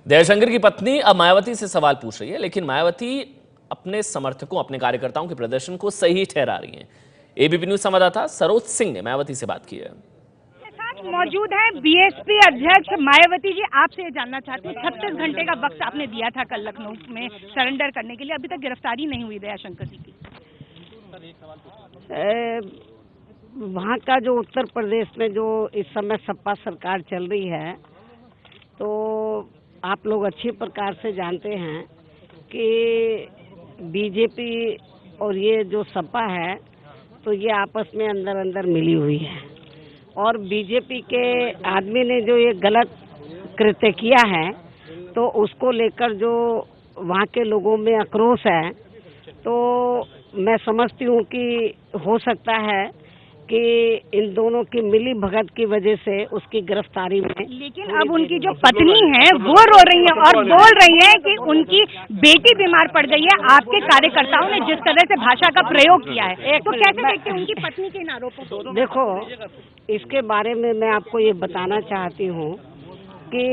दयाशंकर की पत्नी अब मायावती से सवाल पूछ रही है, लेकिन मायावती अपने समर्थकों, अपने कार्यकर्ताओं के प्रदर्शन को सही ठहरा रही हैं। एबीपी न्यूज संवाददाता सरोज सिंह ने मायावती से बात की है। मौजूद है बीएसपी अध्यक्ष मायावती जी। आपसे ये जानना चाहती हूँ, 36 घंटे का वक्त आपने दिया था कल लखनऊ में सरेंडर करने के लिए, अभी तक गिरफ्तारी नहीं हुई दयाशंकर जी की। वहाँ का जो उत्तर प्रदेश में जो इस समय सपा सरकार चल रही है, तो आप लोग अच्छी प्रकार से जानते हैं कि बीजेपी और ये जो सपा है तो ये आपस में अंदर अंदर मिली हुई है, और बीजेपी के आदमी ने जो ये गलत कृत्य किया है तो उसको लेकर जो वहाँ के लोगों में आक्रोश है, तो मैं समझती हूँ कि हो सकता है कि इन दोनों की मिली भगत की वजह से उसकी गिरफ्तारी में। लेकिन अब उनकी जो पत्नी है वो रो रही है और बोल रही है कि उनकी बेटी बीमार पड़ गई है। आपके कार्यकर्ताओं ने जिस तरह से भाषा का प्रयोग किया है, तो कैसे देखते हैं उनकी पत्नी के इन आरोपों को? देखो, इसके बारे में मैं आपको ये बताना चाहती हूँ कि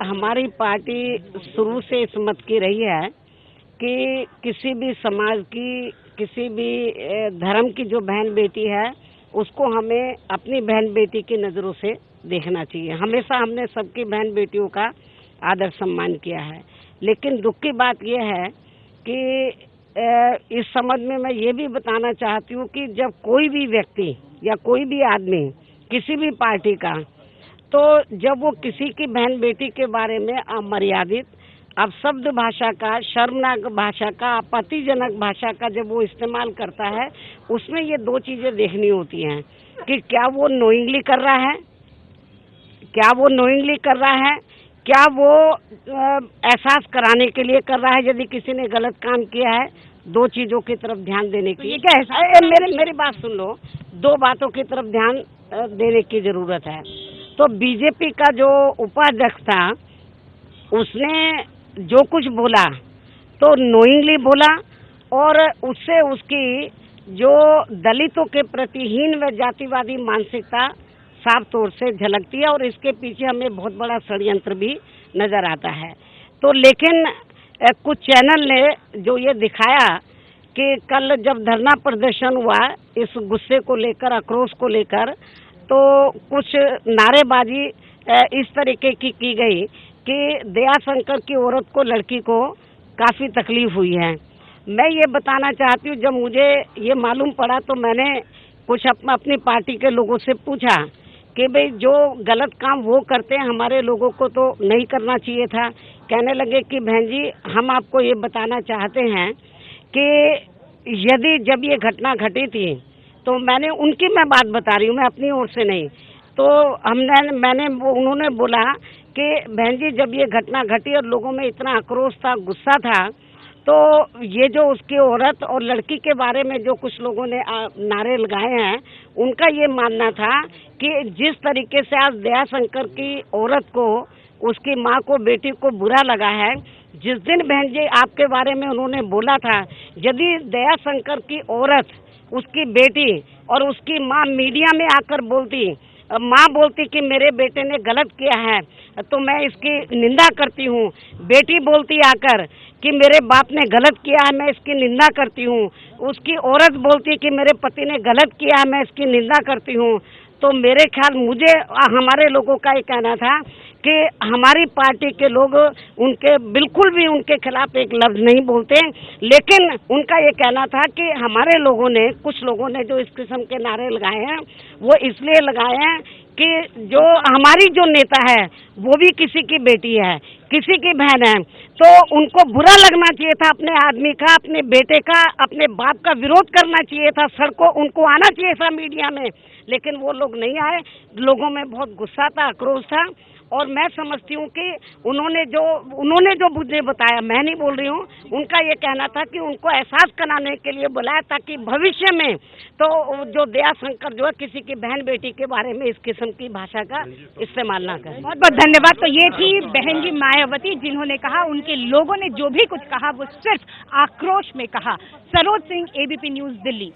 हमारी पार्टी शुरू से इस मत की रही है कि किसी भी समाज की, किसी भी धर्म की जो बहन बेटी है उसको हमें अपनी बहन बेटी की नज़रों से देखना चाहिए। हमेशा हमने सबकी बहन बेटियों का आदर सम्मान किया है, लेकिन दुख की बात यह है कि इस संबंध में मैं ये भी बताना चाहती हूँ कि जब कोई भी व्यक्ति या कोई भी आदमी किसी भी पार्टी का, तो जब वो किसी की बहन बेटी के बारे में अमर्यादित, अपशब्द भाषा का, शर्मनाक भाषा का, आपत्तिजनक भाषा का जब वो इस्तेमाल करता है, उसमें ये दो चीज़ें देखनी होती हैं कि क्या वो नोइंगली कर रहा है, क्या वो नोइंगली कर रहा है, क्या वो एहसास कराने के लिए कर रहा है। यदि किसी ने गलत काम किया है, दो चीज़ों की तरफ ध्यान देने की, ये क्या है, मेरी बात सुन लो, दो बातों की तरफ ध्यान देने की ज़रूरत है। तो बीजेपी का जो उपाध्यक्ष था उसने जो कुछ बोला तो नोइंगली बोला, और उससे उसकी जो दलितों के प्रति हीन व जातिवादी मानसिकता साफ तौर से झलकती है, और इसके पीछे हमें बहुत बड़ा षड्यंत्र भी नज़र आता है। तो लेकिन कुछ चैनल ने जो ये दिखाया कि कल जब धरना प्रदर्शन हुआ इस गुस्से को लेकर, आक्रोश को लेकर, तो कुछ नारेबाजी इस तरीके की गई कि दयाशंकर की औरत को, लड़की को काफ़ी तकलीफ हुई है। मैं ये बताना चाहती हूँ, जब मुझे ये मालूम पड़ा तो मैंने कुछ अपनी पार्टी के लोगों से पूछा कि भाई जो गलत काम वो करते हैं हमारे लोगों को तो नहीं करना चाहिए था। कहने लगे कि बहन जी, हम आपको ये बताना चाहते हैं कि यदि जब ये घटना घटी थी तो मैं बात बता रही हूँ, मैं अपनी ओर से नहीं, तो उन्होंने बोला कि बहन जी जब ये घटना घटी और लोगों में इतना आक्रोश था, गुस्सा था, तो ये जो उसकी औरत और लड़की के बारे में जो कुछ लोगों ने नारे लगाए हैं, उनका ये मानना था कि जिस तरीके से आज दयाशंकर की औरत को, उसकी माँ को, बेटी को बुरा लगा है, जिस दिन बहन जी आपके बारे में उन्होंने बोला था, यदि दयाशंकर की औरत, उसकी बेटी और उसकी माँ मीडिया में आकर बोलती, माँ बोलती कि मेरे बेटे ने गलत किया है तो मैं इसकी निंदा करती हूँ, बेटी बोलती आकर कि मेरे बाप ने गलत किया है, मैं इसकी निंदा करती हूँ, उसकी औरत बोलती कि मेरे पति ने गलत किया है, मैं इसकी निंदा करती हूँ, तो मेरे ख्याल मुझे, हमारे लोगों का ये कहना था कि हमारी पार्टी के लोग उनके बिल्कुल भी उनके खिलाफ एक लफ्ज़ नहीं बोलते, लेकिन उनका ये कहना था कि हमारे लोगों ने, कुछ लोगों ने जो इस किस्म के नारे लगाए हैं वो इसलिए लगाए हैं कि जो हमारी जो नेता है वो भी किसी की बेटी है, किसी की बहन है, तो उनको बुरा लगना चाहिए था, अपने आदमी का, अपने बेटे का, अपने बाप का विरोध करना चाहिए था, सड़कों उनको आना चाहिए था मीडिया में, लेकिन वो लोग नहीं आए। लोगों में बहुत गुस्सा था, आक्रोश था, और मैं समझती हूँ कि उन्होंने जो मुझे बताया, मैं नहीं बोल रही हूँ, उनका ये कहना था कि उनको एहसास कराने के लिए बुलाया ताकि भविष्य में तो जो दयाशंकर जो है किसी की बहन बेटी के बारे में इस किस्म की भाषा का इस्तेमाल ना करें। बहुत बहुत धन्यवाद। तो ये थी बहन जी मायावती, जिन्होंने कहा उनके लोगों ने जो भी कुछ कहा वो सिर्फ आक्रोश में कहा। Saroj Singh, ABP news, Delhi.